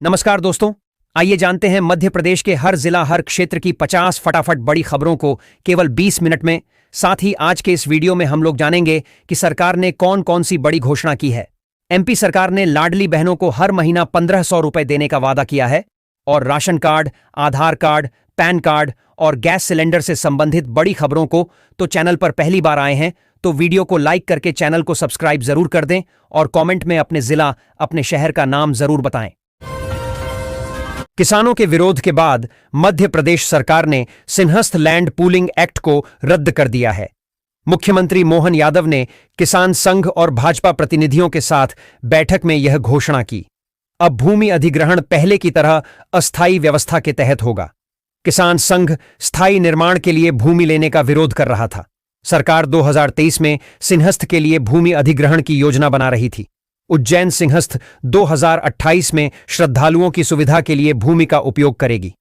नमस्कार दोस्तों, आइए जानते हैं मध्य प्रदेश के हर जिला हर क्षेत्र की 50 फटाफट बड़ी खबरों को केवल 20 मिनट में। साथ ही आज के इस वीडियो में हम लोग जानेंगे कि सरकार ने कौन कौन सी बड़ी घोषणा की है। एमपी सरकार ने लाडली बहनों को हर महीना 1500 रुपए देने का वादा किया है और राशन कार्ड, आधार कार्ड, पैन कार्ड और गैस सिलेंडर से संबंधित बड़ी खबरों को तो चैनल पर पहली बार आए हैं तो वीडियो को लाइक करके चैनल को सब्सक्राइब जरूर कर दें और कमेंट में अपने जिला, अपने शहर का नाम जरूर बताएं। किसानों के विरोध के बाद मध्य प्रदेश सरकार ने सिंहस्थ लैंड पूलिंग एक्ट को रद्द कर दिया है। मुख्यमंत्री मोहन यादव ने किसान संघ और भाजपा प्रतिनिधियों के साथ बैठक में यह घोषणा की। अब भूमि अधिग्रहण पहले की तरह अस्थायी व्यवस्था के तहत होगा। किसान संघ स्थायी निर्माण के लिए भूमि लेने का विरोध कर रहा था। सरकार 2023 में सिंहस्थ के लिए भूमि अधिग्रहण की योजना बना रही थी। उज्जैन सिंहस्थ 2028 में श्रद्धालुओं की सुविधा के लिए भूमि का उपयोग करेगी।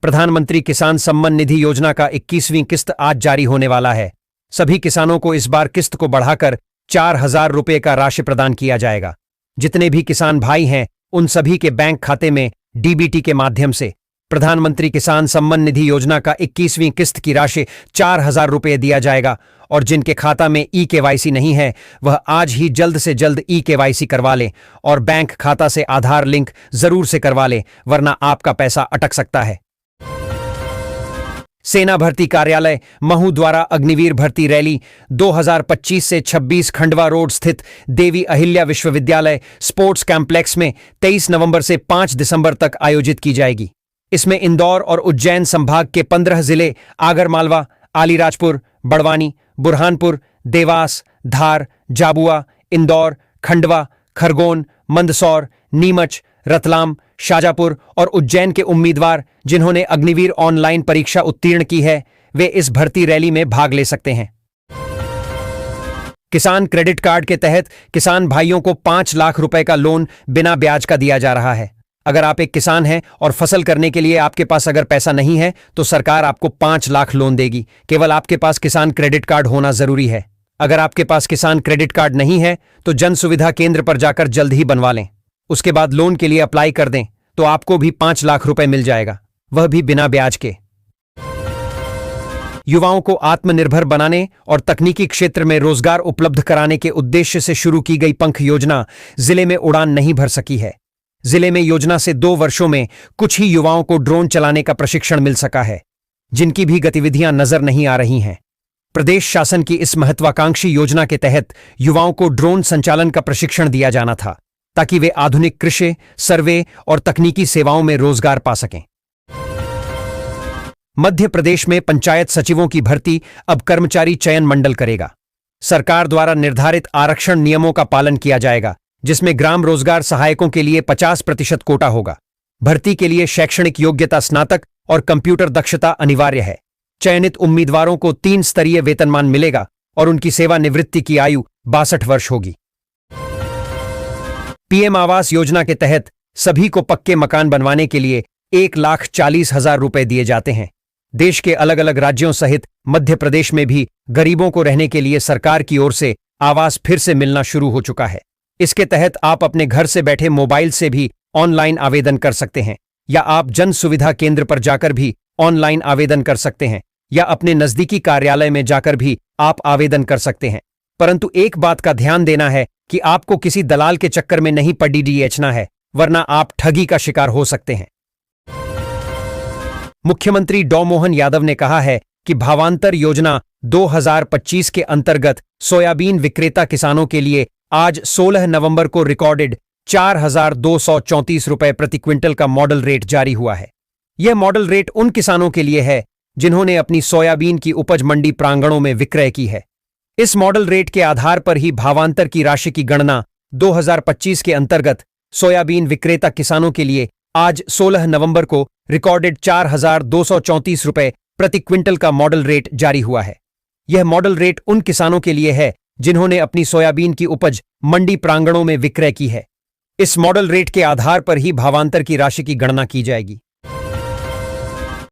प्रधानमंत्री किसान सम्मान निधि योजना का 21वीं किस्त आज जारी होने वाला है। सभी किसानों को इस बार किस्त को बढ़ाकर 4000 रुपये का राशि प्रदान किया जाएगा। जितने भी किसान भाई हैं उन सभी के बैंक खाते में डीबीटी के माध्यम से प्रधानमंत्री किसान सम्मान निधि योजना का 21वीं किस्त की राशि 4000 रुपये दिया जाएगा और जिनके खाता में ई-केवाईसी नहीं है वह आज ही जल्द से जल्द ई-केवाईसी करवा लें और बैंक खाता से आधार लिंक जरूर से करवा लें, वरना आपका पैसा अटक सकता है। सेना भर्ती कार्यालय महू द्वारा अग्निवीर भर्ती रैली 2025 से 26 खंडवा रोड स्थित देवी अहिल्या विश्वविद्यालय स्पोर्ट्स कॉम्प्लेक्स में 23 नवंबर से 5 दिसंबर तक आयोजित की जाएगी। इसमें इंदौर और उज्जैन संभाग के 15 जिले आगरमालवा, आलीराजपुर, बड़वानी, बुरहानपुर, देवास, धार, झाबुआ, इंदौर, खंडवा, खरगोन, मंदसौर, नीमच, रतलाम, शाजापुर और उज्जैन के उम्मीदवार जिन्होंने अग्निवीर ऑनलाइन परीक्षा उत्तीर्ण की है वे इस भर्ती रैली में भाग ले सकते हैं। किसान क्रेडिट कार्ड के तहत किसान भाइयों को 5 लाख रुपए का लोन बिना ब्याज का दिया जा रहा है। अगर आप एक किसान हैं और फसल करने के लिए आपके पास अगर पैसा नहीं है तो सरकार आपको 5 लाख लोन देगी। केवल आपके पास किसान क्रेडिट कार्ड होना जरूरी है। अगर आपके पास किसान क्रेडिट कार्ड नहीं है तो जन सुविधा केंद्र पर जाकर जल्द ही बनवा लें। उसके बाद लोन के लिए अप्लाई कर दें तो आपको भी 5 लाख रुपए मिल जाएगा, वह भी बिना ब्याज के। युवाओं को आत्मनिर्भर बनाने और तकनीकी क्षेत्र में रोजगार उपलब्ध कराने के उद्देश्य से शुरू की गई पंख योजना जिले में उड़ान नहीं भर सकी है। जिले में योजना से 2 वर्षों में कुछ ही युवाओं को ड्रोन चलाने का प्रशिक्षण मिल सका है, जिनकी भी गतिविधियां नजर नहीं आ रही हैं। प्रदेश शासन की इस महत्वाकांक्षी योजना के तहत युवाओं को ड्रोन संचालन का प्रशिक्षण दिया जाना था ताकि वे आधुनिक कृषि, सर्वे और तकनीकी सेवाओं में रोजगार पा सकें। मध्य प्रदेश में पंचायत सचिवों की भर्ती अब कर्मचारी चयन मंडल करेगा। सरकार द्वारा निर्धारित आरक्षण नियमों का पालन किया जाएगा, जिसमें ग्राम रोजगार सहायकों के लिए 50% कोटा होगा। भर्ती के लिए शैक्षणिक योग्यता स्नातक और कंप्यूटर दक्षता अनिवार्य है। चयनित उम्मीदवारों को 3 स्तरीय वेतनमान मिलेगा और उनकी सेवानिवृत्ति की आयु 62 वर्ष होगी। पीएम आवास योजना के तहत सभी को पक्के मकान बनवाने के लिए 1,40,000 रुपए दिए जाते हैं। देश के अलग अलग राज्यों सहित मध्य प्रदेश में भी गरीबों को रहने के लिए सरकार की ओर से आवास फिर से मिलना शुरू हो चुका है। इसके तहत आप अपने घर से बैठे मोबाइल से भी ऑनलाइन आवेदन कर सकते हैं या आप जन सुविधा केंद्र पर जाकर भी ऑनलाइन आवेदन कर सकते हैं या अपने नजदीकी कार्यालय में जाकर भी आप आवेदन कर सकते हैं। परंतु एक बात का ध्यान देना है कि आपको किसी दलाल के चक्कर में नहीं पड़ना है, वरना आप ठगी का शिकार हो सकते हैं। मुख्यमंत्री डॉ मोहन यादव ने कहा है कि भावांतर योजना 2025 के अंतर्गत सोयाबीन विक्रेता किसानों के लिए आज 16 नवंबर को रिकॉर्डेड 4234 रुपए प्रति क्विंटल का मॉडल रेट जारी हुआ है। यह मॉडल रेट उन किसानों के लिए है जिन्होंने अपनी सोयाबीन की उपज मंडी प्रांगणों में विक्रय की है। इस मॉडल रेट के आधार पर ही भावांतर की राशि की गणना 2025 के अंतर्गत सोयाबीन विक्रेता किसानों के लिए आज 16 नवंबर को रिकॉर्डेड 4234 रुपए प्रति क्विंटल का मॉडल रेट जारी हुआ है। यह मॉडल रेट उन किसानों के लिए है जिन्होंने अपनी सोयाबीन की उपज मंडी प्रांगणों में विक्रय की है। इस मॉडल रेट के आधार पर ही भावांतर की राशि की गणना की जाएगी।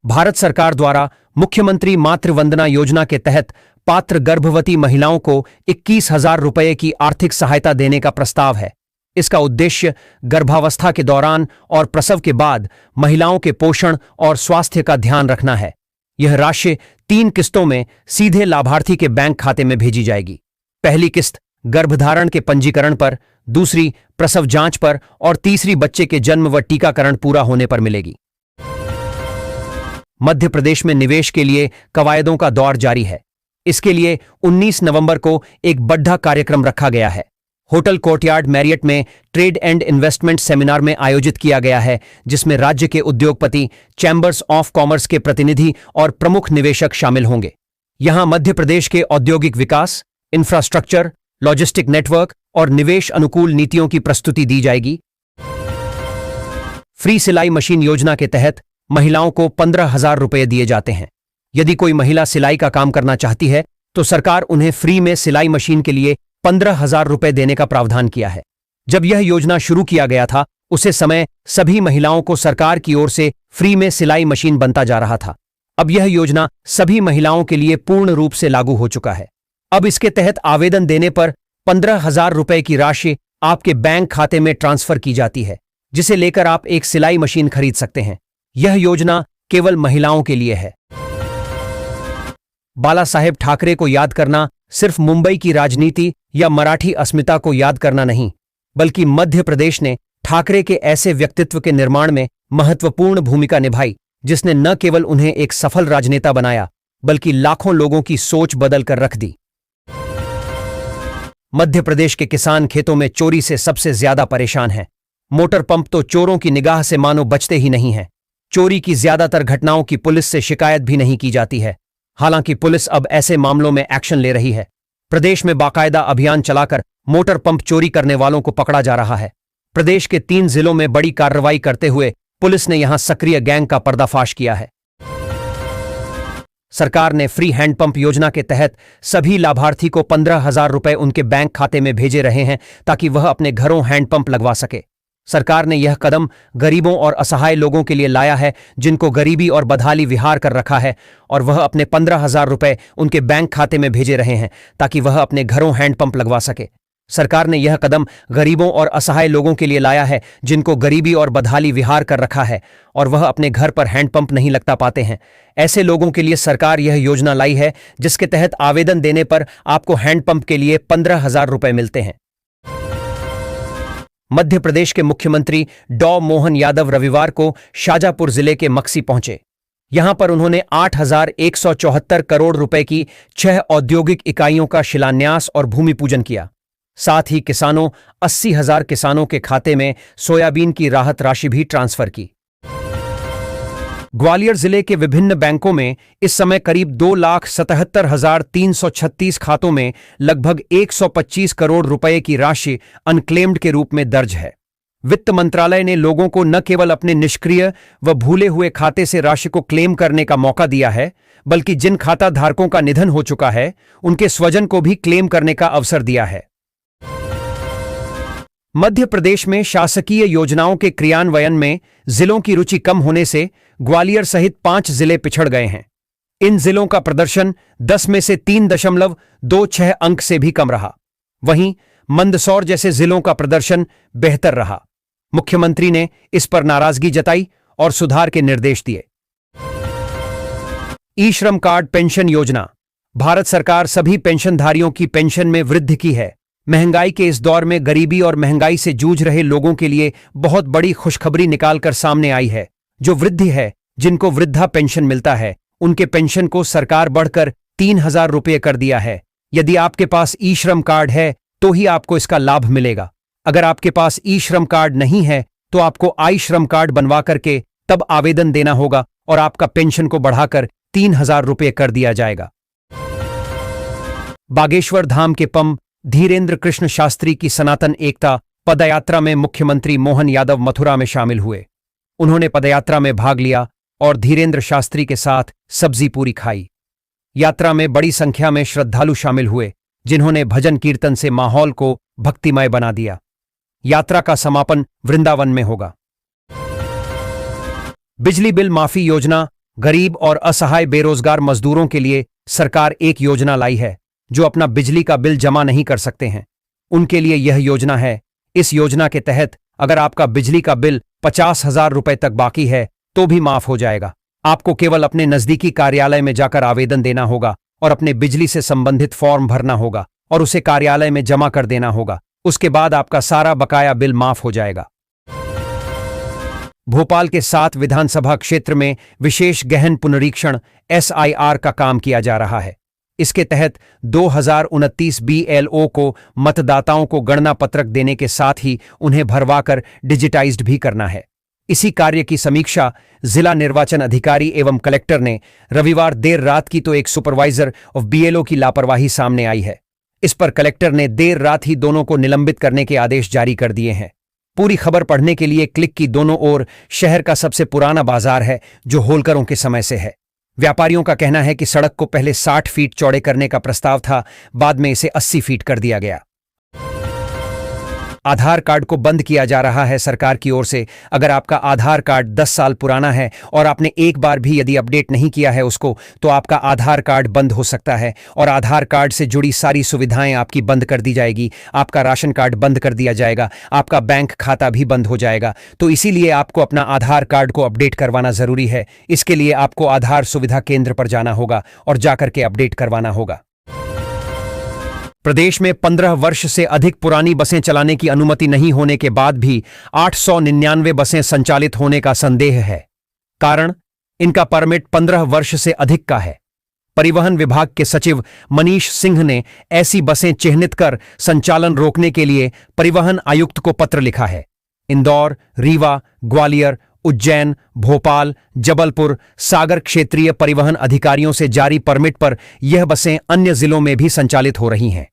भारत सरकार द्वारा मुख्यमंत्री मातृ वंदना योजना के तहत पात्र गर्भवती महिलाओं को 21,000 रुपये की आर्थिक सहायता देने का प्रस्ताव है। इसका उद्देश्य गर्भावस्था के दौरान और प्रसव के बाद महिलाओं के पोषण और स्वास्थ्य का ध्यान रखना है। यह राशि 3 किस्तों में सीधे लाभार्थी के बैंक खाते में भेजी जाएगी। पहली किस्त गर्भधारण के पंजीकरण पर, दूसरी प्रसव जांच पर और तीसरी बच्चे के जन्म व टीकाकरण पूरा होने पर मिलेगी। मध्य प्रदेश में निवेश के लिए कवायदों का दौर जारी है। इसके लिए 19 नवंबर को एक बड़ा कार्यक्रम रखा गया है। होटल कोर्टयार्ड मैरियट में ट्रेड एंड इन्वेस्टमेंट सेमिनार में आयोजित किया गया है, जिसमें राज्य के उद्योगपति, चैंबर्स ऑफ कॉमर्स के प्रतिनिधि और प्रमुख निवेशक शामिल होंगे। यहां मध्य प्रदेश के औद्योगिक विकास, इंफ्रास्ट्रक्चर, लॉजिस्टिक नेटवर्क और निवेश अनुकूल नीतियों की प्रस्तुति दी जाएगी। फ्री सिलाई मशीन योजना के तहत महिलाओं को 15,000 रुपये दिए जाते हैं। यदि कोई महिला सिलाई का काम करना चाहती है तो सरकार उन्हें फ्री में सिलाई मशीन के लिए 15,000 रुपये देने का प्रावधान किया है। जब यह योजना शुरू किया गया था, उसे समय सभी महिलाओं को सरकार की ओर से फ्री में सिलाई मशीन बनता जा रहा था। अब यह योजना सभी महिलाओं के लिए पूर्ण रूप से लागू हो चुका है। अब इसके तहत आवेदन देने पर 15,000 रुपये की राशि आपके बैंक खाते में ट्रांसफर की जाती है, जिसे लेकर आप एक सिलाई मशीन खरीद सकते हैं। यह योजना केवल महिलाओं के लिए है। बाला साहेब ठाकरे को याद करना सिर्फ मुंबई की राजनीति या मराठी अस्मिता को याद करना नहीं, बल्कि मध्य प्रदेश ने ठाकरे के ऐसे व्यक्तित्व के निर्माण में महत्वपूर्ण भूमिका निभाई, जिसने न केवल उन्हें एक सफल राजनेता बनाया, बल्कि लाखों लोगों की सोच बदल कर रख दी। मध्य प्रदेश के किसान खेतों में चोरी से सबसे ज्यादा परेशान हैं। मोटर पंप तो चोरों की निगाह से मानो बचते ही नहीं हैं। चोरी की ज्यादातर घटनाओं की पुलिस से शिकायत भी नहीं की जाती है। हालांकि पुलिस अब ऐसे मामलों में एक्शन ले रही है। प्रदेश में बाकायदा अभियान चलाकर मोटर पंप चोरी करने वालों को पकड़ा जा रहा है। प्रदेश के 3 जिलों में बड़ी कार्रवाई करते हुए पुलिस ने यहां सक्रिय गैंग का पर्दाफाश किया है। सरकार ने फ्री हैंडपंप योजना के तहत सभी लाभार्थी को 15,000 रुपये उनके बैंक खाते में भेजे रहे हैं, ताकि वह अपने घरों हैंडपंप लगवा सके। सरकार ने यह कदम गरीबों और असहाय लोगों के लिए लाया है, जिनको गरीबी और बदहाली विहार कर रखा है, और वह अपने 15,000 रुपये उनके बैंक खाते में भेजे रहे हैं, ताकि वह अपने घरों हैंडपंप लगवा सके। सरकार ने यह कदम गरीबों और असहाय लोगों के लिए लाया है, जिनको गरीबी और बदहाली विहार कर रखा है और वह अपने घर पर हैंडपंप नहीं लगता पाते हैं। ऐसे लोगों के लिए सरकार यह योजना लाई है, जिसके तहत आवेदन देने पर आपको हैंडपंप के लिए 15,000 रुपये मिलते हैं। मध्य प्रदेश के मुख्यमंत्री डॉ मोहन यादव रविवार को शाजापुर जिले के मक्सी पहुंचे। यहां पर उन्होंने 8,174 करोड़ रुपए की 6 औद्योगिक इकाइयों का शिलान्यास और भूमि पूजन किया। साथ ही किसानों 80,000 किसानों के खाते में सोयाबीन की राहत राशि भी ट्रांसफर की। ग्वालियर जिले के विभिन्न बैंकों में इस समय करीब 2,77,336 खातों में लगभग 125 करोड़ रुपए की राशि अनक्लेम्ड के रूप में दर्ज है। वित्त मंत्रालय ने लोगों को न केवल अपने निष्क्रिय व भूले हुए खाते से राशि को क्लेम करने का मौका दिया है, बल्कि जिन खाता धारकों का निधन हो चुका है, उनके स्वजन को भी क्लेम करने का अवसर दिया है। मध्य प्रदेश में शासकीय योजनाओं के क्रियान्वयन में जिलों की रुचि कम होने से ग्वालियर सहित 5 जिले पिछड़ गए हैं। इन जिलों का प्रदर्शन 10 में से 3.26 अंक से भी कम रहा। वहीं मंदसौर जैसे जिलों का प्रदर्शन बेहतर रहा। मुख्यमंत्री ने इस पर नाराजगी जताई और सुधार के निर्देश दिए। ई श्रम कार्ड पेंशन योजना। भारत सरकार सभी पेंशनधारियों की पेंशन में वृद्धि की है। महंगाई के इस दौर में गरीबी और महंगाई से जूझ रहे लोगों के लिए बहुत बड़ी खुशखबरी निकालकर सामने आई है। जो वृद्ध है, जिनको वृद्धा पेंशन मिलता है, उनके पेंशन को सरकार बढ़कर 3,000 रुपये कर दिया है। यदि आपके पास ई श्रम कार्ड है तो ही आपको इसका लाभ मिलेगा। अगर आपके पास ई श्रम कार्ड नहीं है तो आपको आई श्रम कार्ड बनवा करके तब आवेदन देना होगा और आपका पेंशन को बढ़ाकर 3,000 रुपये कर दिया जाएगा। बागेश्वर धाम के पम धीरेन्द्र कृष्ण शास्त्री की सनातन एकता पदयात्रा में मुख्यमंत्री मोहन यादव मथुरा में शामिल हुए। उन्होंने पदयात्रा में भाग लिया और धीरेन्द्र शास्त्री के साथ सब्जी पूरी खाई। यात्रा में बड़ी संख्या में श्रद्धालु शामिल हुए, जिन्होंने भजन कीर्तन से माहौल को भक्तिमय बना दिया। यात्रा का समापन वृंदावन में होगा। बिजली बिल माफी योजना। गरीब और असहाय बेरोजगार मजदूरों के लिए सरकार एक योजना लाई है। जो अपना बिजली का बिल जमा नहीं कर सकते हैं, उनके लिए यह योजना है। इस योजना के तहत अगर आपका बिजली का बिल 50,000 रुपए तक बाकी है तो भी माफ हो जाएगा। आपको केवल अपने नजदीकी कार्यालय में जाकर आवेदन देना होगा और अपने बिजली से संबंधित फॉर्म भरना होगा और उसे कार्यालय में जमा कर देना होगा। उसके बाद आपका सारा बकाया बिल माफ हो जाएगा। भोपाल के 7 विधानसभा क्षेत्र में विशेष गहन पुनरीक्षण SIR का काम किया जा रहा है। इसके तहत 2029 BLO को मतदाताओं को गणना पत्रक देने के साथ ही उन्हें भरवाकर डिजिटाइज्ड भी करना है। इसी कार्य की समीक्षा जिला निर्वाचन अधिकारी एवं कलेक्टर ने रविवार देर रात की तो एक सुपरवाइजर ऑफ BLO की लापरवाही सामने आई है। इस पर कलेक्टर ने देर रात ही दोनों को निलंबित करने के आदेश जारी कर दिए हैं। पूरी खबर पढ़ने के लिए क्लिक की दोनों ओर शहर का सबसे पुराना बाजार है जो होलकरों के समय से है। व्यापारियों का कहना है कि सड़क को पहले 60 फीट चौड़े करने का प्रस्ताव था, बाद में इसे 80 फीट कर दिया गया। आधार कार्ड को बंद किया जा रहा है सरकार की ओर से। अगर आपका आधार कार्ड 10 साल पुराना है और आपने एक बार भी यदि अपडेट नहीं किया है उसको, तो आपका आधार कार्ड बंद हो सकता है और आधार कार्ड से जुड़ी सारी सुविधाएं आपकी बंद कर दी जाएगी। आपका राशन कार्ड बंद कर दिया जाएगा, आपका बैंक खाता भी बंद हो जाएगा। तो इसीलिए आपको अपना आधार कार्ड को अपडेट करवाना जरूरी है। इसके लिए आपको आधार सुविधा केंद्र पर जाना होगा और जाकर के अपडेट करवाना होगा। प्रदेश में 15 वर्ष से अधिक पुरानी बसें चलाने की अनुमति नहीं होने के बाद भी 899 बसें संचालित होने का संदेह है। कारण, इनका परमिट 15 वर्ष से अधिक का है। परिवहन विभाग के सचिव मनीष सिंह ने ऐसी बसें चिह्नित कर संचालन रोकने के लिए परिवहन आयुक्त को पत्र लिखा है। इंदौर, रीवा, ग्वालियर, उज्जैन, भोपाल, जबलपुर, सागर क्षेत्रीय परिवहन अधिकारियों से जारी परमिट पर यह बसें अन्य जिलों में भी संचालित हो रही हैं।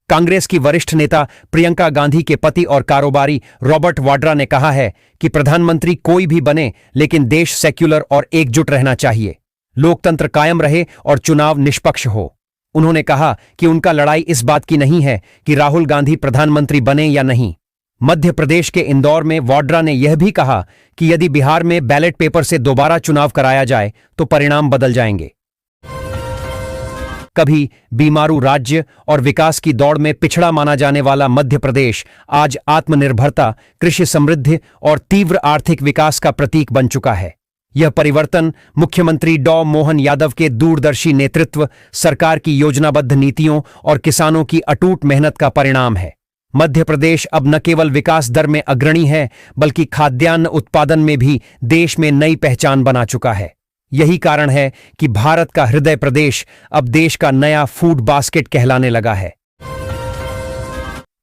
कांग्रेस की वरिष्ठ नेता प्रियंका गांधी के पति और कारोबारी रॉबर्ट वाड्रा ने कहा है कि प्रधानमंत्री कोई भी बने, लेकिन देश सेक्युलर और एकजुट रहना चाहिए, लोकतंत्र कायम रहे और चुनाव निष्पक्ष हो। उन्होंने कहा कि उनका लड़ाई इस बात की नहीं है कि राहुल गांधी प्रधानमंत्री बने या नहीं। मध्य प्रदेश के इंदौर में वाड्रा ने यह भी कहा कि यदि बिहार में बैलेट पेपर से दोबारा चुनाव कराया जाए तो परिणाम बदल जाएंगे। कभी बीमारू राज्य और विकास की दौड़ में पिछड़ा माना जाने वाला मध्य प्रदेश आज आत्मनिर्भरता, कृषि समृद्धि और तीव्र आर्थिक विकास का प्रतीक बन चुका है। यह परिवर्तन मुख्यमंत्री डॉ मोहन यादव के दूरदर्शी नेतृत्व, सरकार की योजनाबद्ध नीतियों और किसानों की अटूट मेहनत का परिणाम है। मध्य प्रदेश अब न केवल विकास दर में अग्रणी है, बल्कि खाद्यान्न उत्पादन में भी देश में नई पहचान बना चुका है। यही कारण है कि भारत का हृदय प्रदेश अब देश का नया फूड बास्केट कहलाने लगा है।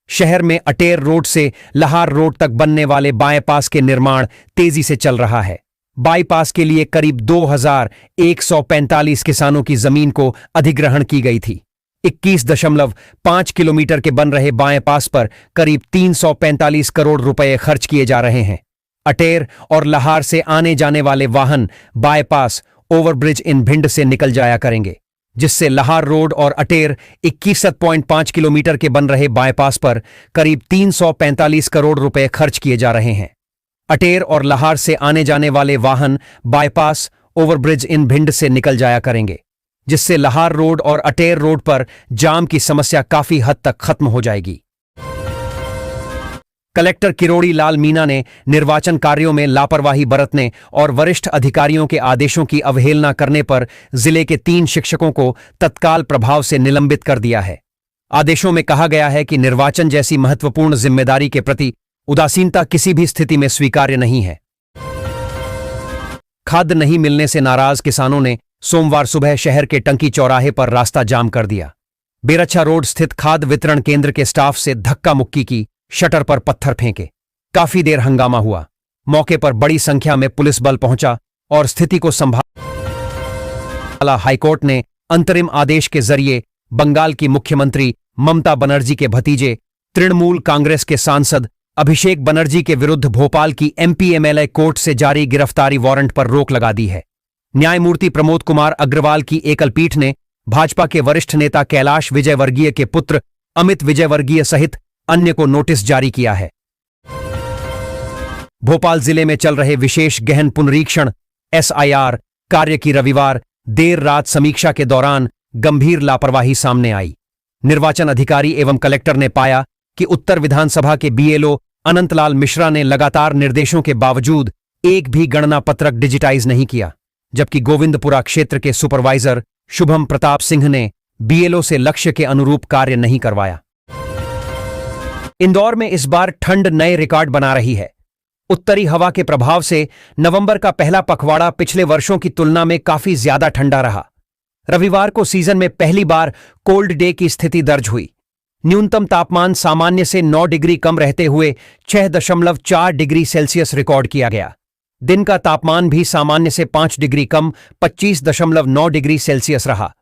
शहर में अटेर रोड से लहार रोड तक बनने वाले बाईपास के निर्माण तेजी से चल रहा है। बाईपास के लिए करीब 2145 किसानों की जमीन को अधिग्रहण की गई थी। 21.5 किलोमीटर के बन रहे बाईपास पर करीब 345 करोड़ रुपए खर्च किए जा रहे हैं। अटेर और लहार से आने जाने वाले वाहन बाईपास ओवरब्रिज इन भिंड से निकल जाया करेंगे, जिससे लहार रोड और अटेर 21.5 किलोमीटर के बन रहे बाईपास पर करीब 345 करोड़ रुपए खर्च किए जा रहे हैं। अटेर और लहार से आने जाने वाले वाहन बाईपास ओवरब्रिज इन भिंड से निकल जाया करेंगे, जिससे लहार रोड और अटेर रोड पर जाम की समस्या काफी हद तक खत्म हो जाएगी। कलेक्टर किरोड़ी लाल मीणा ने निर्वाचन कार्यों में लापरवाही बरतने और वरिष्ठ अधिकारियों के आदेशों की अवहेलना करने पर जिले के 3 शिक्षकों को तत्काल प्रभाव से निलंबित कर दिया है। आदेशों में कहा गया है कि निर्वाचन जैसी महत्वपूर्ण जिम्मेदारी के प्रति उदासीनता किसी भी स्थिति में स्वीकार्य नहीं है। खाद्य नहीं मिलने से नाराज किसानों ने सोमवार सुबह शहर के टंकी चौराहे पर रास्ता जाम कर दिया। बेरच्छा रोड स्थित खाद्य वितरण केंद्र के स्टाफ से धक्का मुक्की की, शटर पर पत्थर फेंके। काफी देर हंगामा हुआ। मौके पर बड़ी संख्या में पुलिस बल पहुंचा और स्थिति को संभाला। हाईकोर्ट ने अंतरिम आदेश के जरिए बंगाल की मुख्यमंत्री ममता बनर्जी के भतीजे तृणमूल कांग्रेस के सांसद अभिषेक बनर्जी के विरुद्ध भोपाल की MP-MLA कोर्ट से जारी गिरफ्तारी वारंट पर रोक लगा दी है। न्यायमूर्ति प्रमोद कुमार अग्रवाल की एकल पीठ ने भाजपा के वरिष्ठ नेता कैलाश विजयवर्गीय के पुत्र अमित विजयवर्गीय सहित अन्य को नोटिस जारी किया है। भोपाल जिले में चल रहे विशेष गहन पुनरीक्षण SIR कार्य की रविवार देर रात समीक्षा के दौरान गंभीर लापरवाही सामने आई। निर्वाचन अधिकारी एवं कलेक्टर ने पाया कि उत्तर विधानसभा के बीएलओ अनंतलाल मिश्रा ने लगातार निर्देशों के बावजूद एक भी गणना पत्रक डिजिटाइज नहीं किया, जबकि गोविंदपुरा क्षेत्र के सुपरवाइजर शुभम प्रताप सिंह ने बीएलओ से लक्ष्य के अनुरूप कार्य नहीं करवाया। इंदौर में इस बार ठंड नए रिकॉर्ड बना रही है। उत्तरी हवा के प्रभाव से नवंबर का पहला पखवाड़ा पिछले वर्षों की तुलना में काफी ज्यादा ठंडा रहा। रविवार को सीजन में पहली बार कोल्ड डे की स्थिति दर्ज हुई। न्यूनतम तापमान सामान्य से 9 डिग्री कम रहते हुए 6.4 डिग्री सेल्सियस रिकॉर्ड किया गया। दिन का तापमान भी सामान्य से 5 डिग्री कम 25.9 डिग्री सेल्सियस रहा।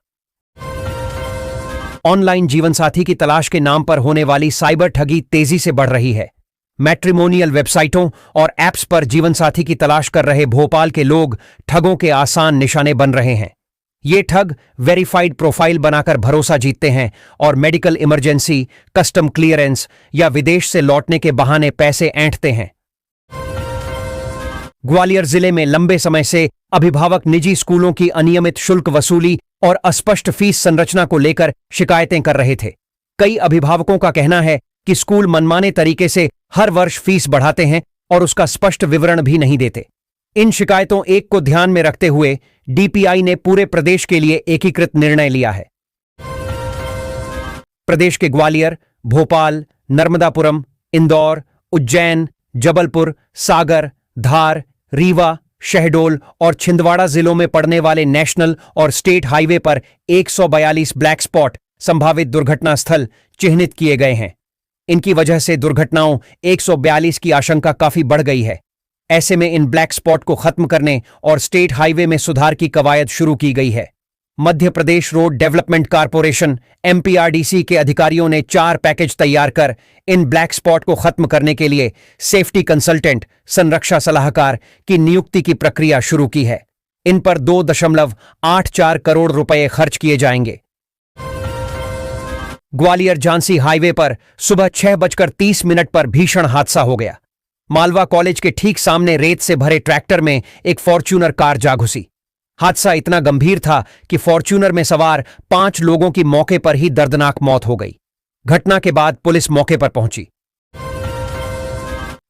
ऑनलाइन जीवनसाथी की तलाश के नाम पर होने वाली साइबर ठगी तेजी से बढ़ रही है। मैट्रिमोनियल वेबसाइटों और ऐप्स पर जीवनसाथी की तलाश कर रहे भोपाल के लोग ठगों के आसान निशाने बन रहे हैं। ये ठग वेरीफाइड प्रोफाइल बनाकर भरोसा जीतते हैं और मेडिकल इमरजेंसी, कस्टम क्लियरेंस या विदेश से लौटने के बहाने पैसे ऐंठते हैं। ग्वालियर जिले में लंबे समय से अभिभावक निजी स्कूलों की अनियमित शुल्क वसूली और अस्पष्ट फीस संरचना को लेकर शिकायतें कर रहे थे। कई अभिभावकों का कहना है कि स्कूल मनमाने तरीके से हर वर्ष फीस बढ़ाते हैं और उसका स्पष्ट विवरण भी नहीं देते। इन शिकायतों एक को ध्यान में रखते हुए डीपीआई ने पूरे प्रदेश के लिए एकीकृत निर्णय लिया है। प्रदेश के ग्वालियर, भोपाल, नर्मदापुरम, इंदौर, उज्जैन, जबलपुर, सागर, धार, रीवा, शहडोल और छिंदवाड़ा जिलों में पड़ने वाले नेशनल और स्टेट हाईवे पर 142 ब्लैक स्पॉट संभावित दुर्घटना स्थल चिन्हित किए गए हैं। इनकी वजह से दुर्घटनाओं 142 की आशंका काफी बढ़ गई है। ऐसे में इन ब्लैक स्पॉट को खत्म करने और स्टेट हाईवे में सुधार की कवायद शुरू की गई है। Madhya Pradesh road development corporation MPRDC के अधिकारियों ने 4 पैकेज तैयार कर इन ब्लैक स्पॉट को खत्म करने के लिए सेफ्टी कंसल्टेंट, संरक्षा सलाहकार की नियुक्ति की प्रक्रिया शुरू की है। इन पर 2.84 करोड़ रुपए खर्च किए जाएंगे। ग्वालियर झांसी हाईवे पर सुबह 6:30 पर भीषण हादसा हो गया। मालवा कॉलेज के ठीक सामने रेत से भरे ट्रैक्टर में एक फॉर्च्यूनर कार जा घुसी। हादसा इतना गंभीर था कि फॉर्च्यूनर में सवार 5 लोगों की मौके पर ही दर्दनाक मौत हो गई। घटना के बाद पुलिस मौके पर पहुंची।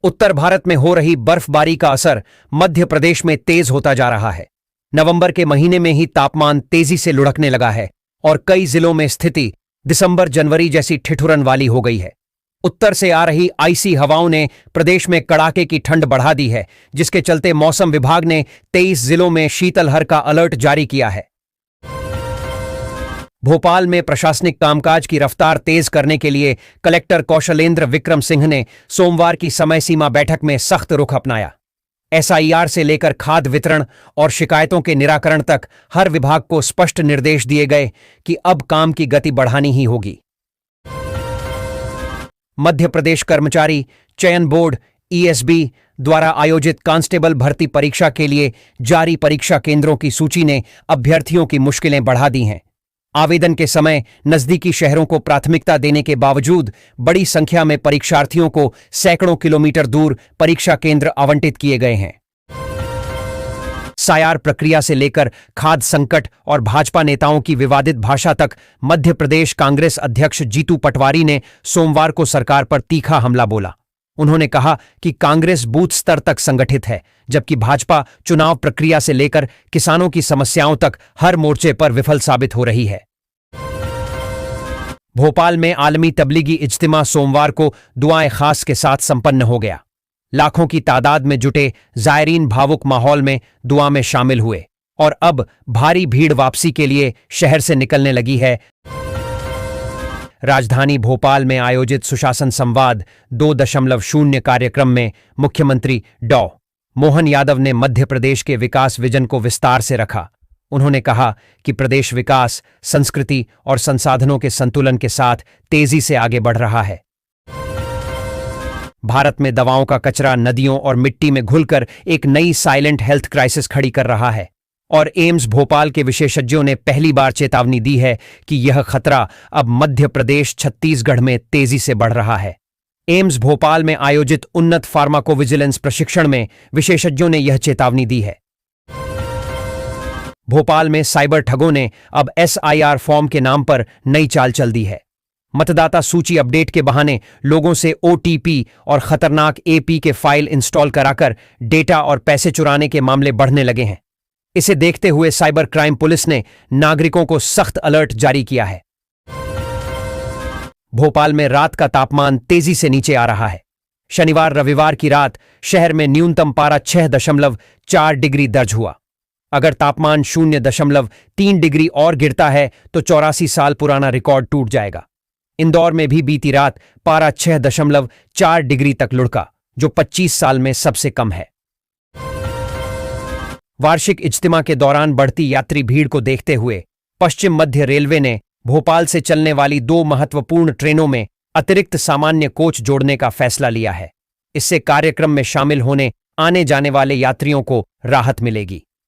उत्तर भारत में हो रही बर्फबारी का असर मध्य प्रदेश में तेज होता जा रहा है। नवंबर के महीने में ही तापमान तेजी से लुढ़कने लगा है और कई जिलों में स्थिति दिसंबर-जनवरी जैसी ठिठुरन वाली हो गई है। उत्तर से आ रही आईसी हवाओं ने प्रदेश में कड़ाके की ठंड बढ़ा दी है, जिसके चलते मौसम विभाग ने 23 जिलों में शीतलहर का अलर्ट जारी किया है। भोपाल में प्रशासनिक कामकाज की रफ्तार तेज करने के लिए कलेक्टर कौशलेंद्र विक्रम सिंह ने सोमवार की समय सीमा बैठक में सख्त रुख अपनाया। एसआईआर से लेकर खाद वितरण और शिकायतों के निराकरण तक हर विभाग को स्पष्ट निर्देश दिए गए कि अब काम की गति बढ़ानी ही होगी। मध्य प्रदेश कर्मचारी चयन बोर्ड ईएसबी द्वारा आयोजित कांस्टेबल भर्ती परीक्षा के लिए जारी परीक्षा केंद्रों की सूची ने अभ्यर्थियों की मुश्किलें बढ़ा दी हैं। आवेदन के समय नजदीकी शहरों को प्राथमिकता देने के बावजूद बड़ी संख्या में परीक्षार्थियों को सैकड़ों किलोमीटर दूर परीक्षा केंद्र आवंटित किए गए हैं। सायार प्रक्रिया से लेकर खाद्य संकट और भाजपा नेताओं की विवादित भाषा तक मध्य प्रदेश कांग्रेस अध्यक्ष जीतू पटवारी ने सोमवार को सरकार पर तीखा हमला बोला। उन्होंने कहा कि कांग्रेस बूथ स्तर तक संगठित है, जबकि भाजपा चुनाव प्रक्रिया से लेकर किसानों की समस्याओं तक हर मोर्चे पर विफल साबित हो रही है। भोपाल में आलमी तबलीगी इज्तिमा सोमवार को दुआए खास के साथ संपन्न हो गया। लाखों की तादाद में जुटे जायरीन भावुक माहौल में दुआ में शामिल हुए और अब भारी भीड़ वापसी के लिए शहर से निकलने लगी है। राजधानी भोपाल में आयोजित सुशासन संवाद 2.0 कार्यक्रम में मुख्यमंत्री डॉ. मोहन यादव ने मध्य प्रदेश के विकास विजन को विस्तार से रखा। उन्होंने कहा कि प्रदेश विकास, संस्कृति और संसाधनों के संतुलन के साथ तेजी से आगे बढ़ रहा है। भारत में दवाओं का कचरा नदियों और मिट्टी में घुलकर एक नई साइलेंट हेल्थ क्राइसिस खड़ी कर रहा है और एम्स भोपाल के विशेषज्ञों ने पहली बार चेतावनी दी है कि यह खतरा अब मध्य प्रदेश, छत्तीसगढ़ में तेजी से बढ़ रहा है। एम्स भोपाल में आयोजित उन्नत फार्माकोविजिलेंस प्रशिक्षण में विशेषज्ञों ने यह चेतावनी दी है। भोपाल में साइबर ठगों ने अब एसआईआर फॉर्म के नाम पर नई चाल चल दी है। मतदाता सूची अपडेट के बहाने लोगों से ओटीपी और खतरनाक एपी के फाइल इंस्टॉल कराकर डेटा और पैसे चुराने के मामले बढ़ने लगे हैं। इसे देखते हुए साइबर क्राइम पुलिस ने नागरिकों को सख्त अलर्ट जारी किया है। भोपाल में रात का तापमान तेजी से नीचे आ रहा है। शनिवार रविवार की रात शहर में न्यूनतम पारा 6.4 डिग्री दर्ज हुआ। अगर तापमान 0.3 डिग्री और गिरता है तो 84 साल पुराना रिकॉर्ड टूट जाएगा। इंदौर में भी बीती रात पारा 6.4 डिग्री तक लुढ़का, जो 25 साल में सबसे कम है। वार्षिक इज्तिमा के दौरान बढ़ती यात्री भीड़ को देखते हुए पश्चिम मध्य रेलवे ने भोपाल से चलने वाली 2 महत्वपूर्ण ट्रेनों में अतिरिक्त सामान्य कोच जोड़ने का फैसला लिया है। इससे कार्यक्रम में शामिल होने आने जाने वाले यात्रियों को राहत मिलेगी।